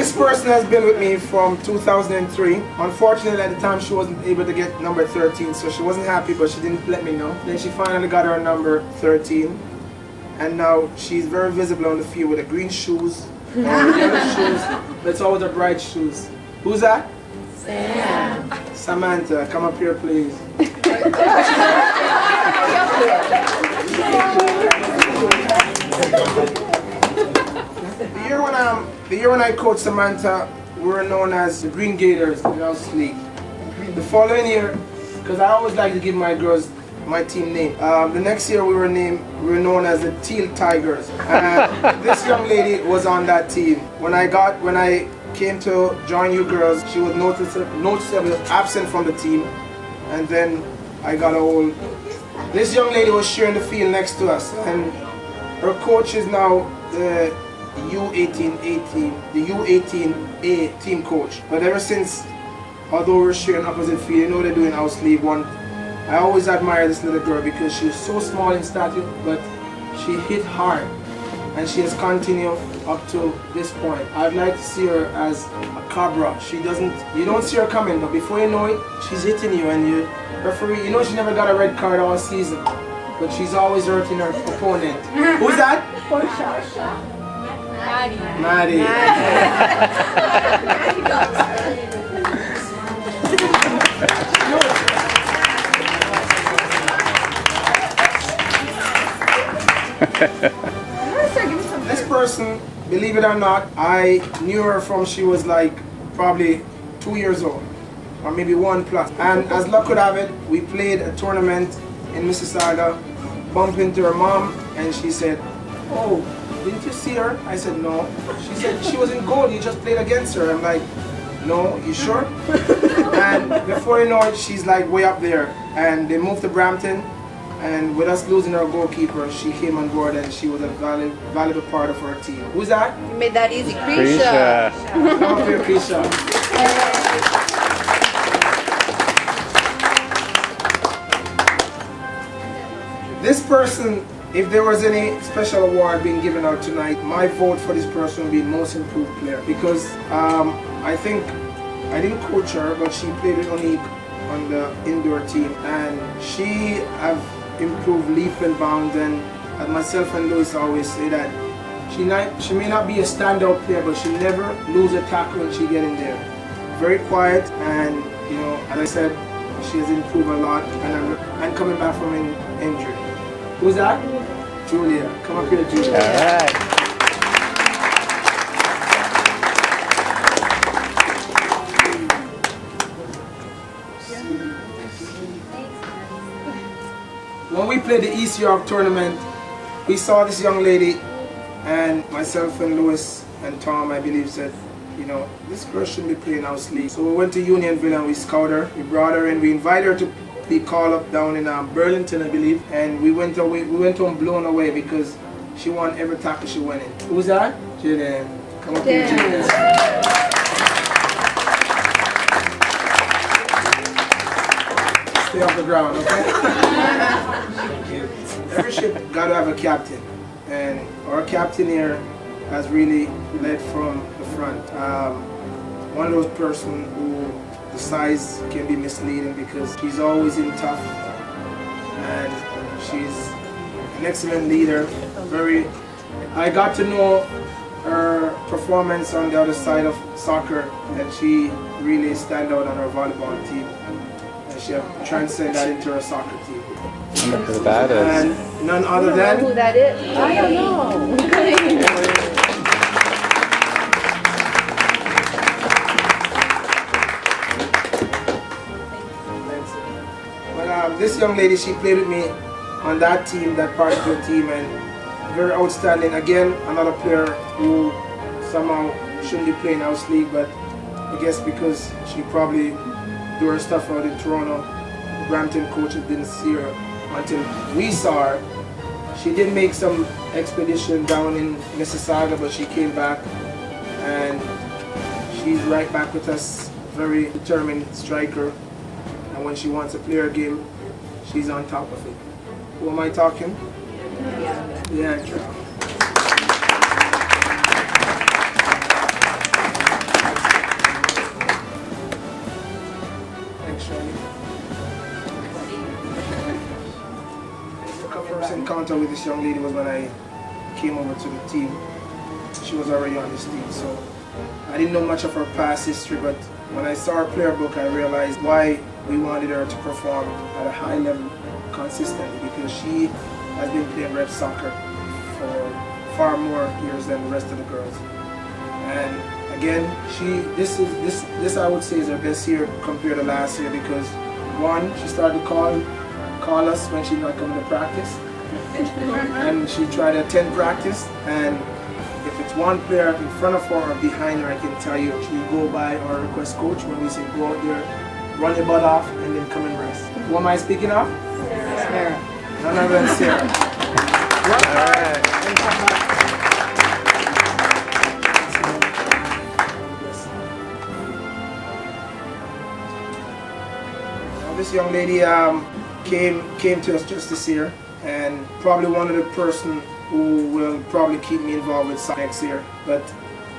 This person has been with me from 2003. Unfortunately, at the time, she wasn't able to get number 13, so she wasn't happy, but she didn't let me know. Then she finally got her number 13, and now she's very visible on the field with the green shoes and the yellow shoes. It's always the bright shoes. Who's that? Sam. Samantha, come up here, please. The year when I coached Samantha, we were known as the Green Gators in our league. The following year, because I always like to give my girls my team name. The next year we were known as the Teal Tigers. And this young lady was on that team. When I came to join you girls, she was noticeably absent from the team, and then I got a hold. This young lady was sharing the field next to us, and her coach is now the U18A team, the U18A team coach. But ever since, although we're sharing opposite field, you know they're doing House League 1, I always admire this little girl because she's so small in stature, but she hit hard, and she has continued up to this point. I'd like to see her as a cobra. You don't see her coming, but before you know it, she's hitting you, and you referee, you know she never got a red card all season, but she's always hurting her opponent. Who's that? Portia. Maddie. This person, believe it or not, I knew her from she was like probably 2 years old, or maybe 1+. And as luck could have it, we played a tournament in Mississauga, bumped into her mom, and she said, "Oh, didn't you see her?" I said, "No." She said, "She was in goal, you just played against her." I'm like, "No, you sure?" And before you know it, she's like way up there. And they moved to Brampton, and with us losing our goalkeeper, she came on board, and she was a valuable part of our team. Who's that? You made that easy. Krisha. Come up here, Krisha. This person, if there was any special award being given out tonight, my vote for this person would be most improved player, because I think I didn't coach her, but she played with Onique on the indoor team, and she have improved leap and bounds. And as myself and Louis always say that she may not be a standout player, but she never lose a tackle when she get in there. Very quiet, and you know, as I said, she has improved a lot, and coming back from an injury. Who's that? Julia. Come up here, Julia. All right. When we played the East York tournament, we saw this young lady, and myself and Louis and Tom, I believe, said, you know, this girl shouldn't be playing House League. So we went to Unionville and we scouted her. We brought her in. We invited her to be called up down in Burlington, I believe, and we went home blown away because she won every tackle she went in. Who's that? Jaden. Come up here, Jaden. Stay off the ground, okay? Every ship got to have a captain, and our captain here has really led from the front. One of those persons who the size can be misleading because she's always in tough, and she's an excellent leader. I got to know her performance on the other side of soccer, and she really stand out on her volleyball team, and she transcended that into her soccer team. I wonder who that is. And none other than Who that is? I don't know. This young lady, she played with me on that team, that particular team, and very outstanding. Again, another player who somehow shouldn't be playing House League, but I guess because she probably do her stuff out in Toronto, the Brampton coaches didn't see her until we saw her. She did make some expedition down in Mississauga, but she came back, and she's right back with us. Very determined striker, and when she wants to play her game, she's on top of it. Who am I talking? Yeah. encounter with this young lady was when I came over to the team. She was already on this team, so I didn't know much of her past history, but when I saw her player book, I realized why we wanted her to perform at a high level consistently, because she has been playing rep soccer for far more years than the rest of the girls. And again, this I would say is her best year compared to last year, because one, she started to call us when she's not coming to practice, and she tried to attend practice, and if it's one player in front of her or behind her, I can tell you, she will go by our request coach when we say go out there, run your butt off, and then come and rest. Who am I speaking of? Sarah. None other than Sarah. Work hard and come back. Now, this young lady came to us just this year, and probably one of the person who will probably keep me involved with soccer next year. But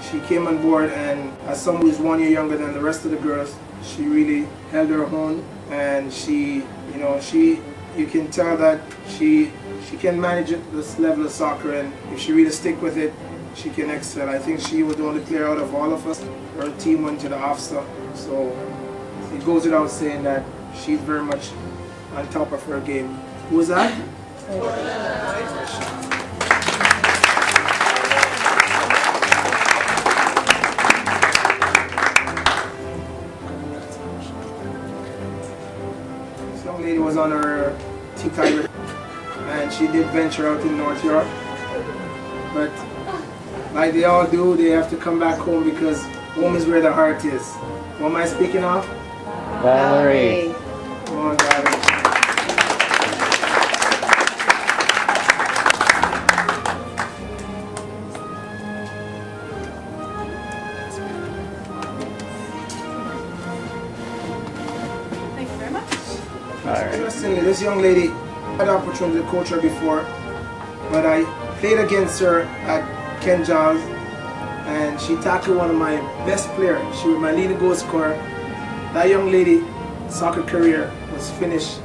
she came on board, and as someone who's 1 year younger than the rest of the girls, she really held her own, and she, you can tell that she can manage this level of soccer, and if she really stick with it, she can excel. I think she was the only player out of all of us. Her team went to the AFSA, so it goes without saying that she's very much on top of her game. Who was that? This young lady was on her T-Tiger, and she did venture out in North York, but like they all do, they have to come back home, because home is where the heart is. What am I speaking of? Valerie. Come on, Valerie. Thank you very much. Interestingly, this young lady, I had the opportunity to coach her before, but I played against her at Ken Giles, and she tackled one of my best players. She was my leading goal scorer. That young lady, soccer career was finished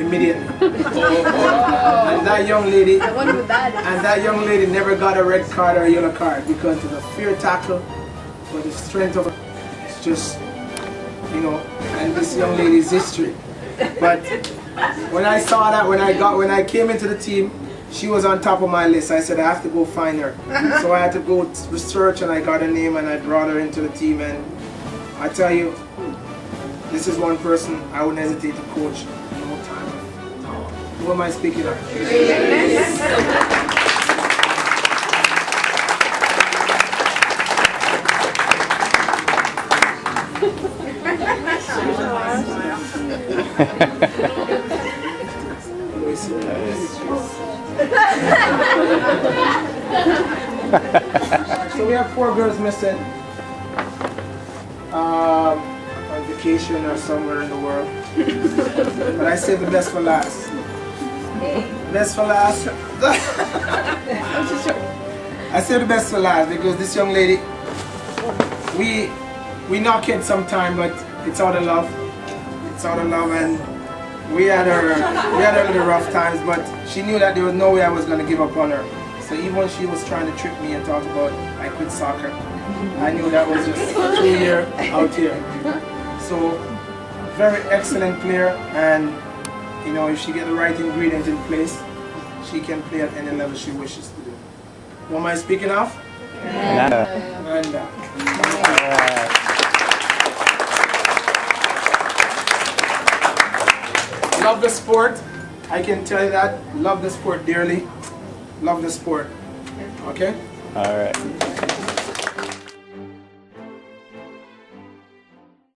immediately. And that young lady never got a red card or a yellow card, because of the fear tackle, but the strength of it, it's just, and this young lady's history. But when I saw that, when I came into the team, she was on top of my list. I said I have to go find her. So I had to go research, and I got her name, and I brought her into the team. And I tell you, this is one person I wouldn't hesitate to coach in no time. Who am I speaking of? So we have 4 girls missing, on vacation or somewhere in the world. But I saved the best for last. Best for last. I saved the best for last because this young lady, we knock it sometime, but it's out of love. It's out of love, and we had her little rough times, but she knew that there was no way I was going to give up on her. So even when she was trying to trick me and talk about I quit soccer, I knew that was just 2 years out here. So very excellent player, and if she get the right ingredient in place, she can play at any level she wishes to do. Who am I speaking of? Amanda. Love the sport. I can tell you that. Love the sport dearly. Love the sport. Okay? All right.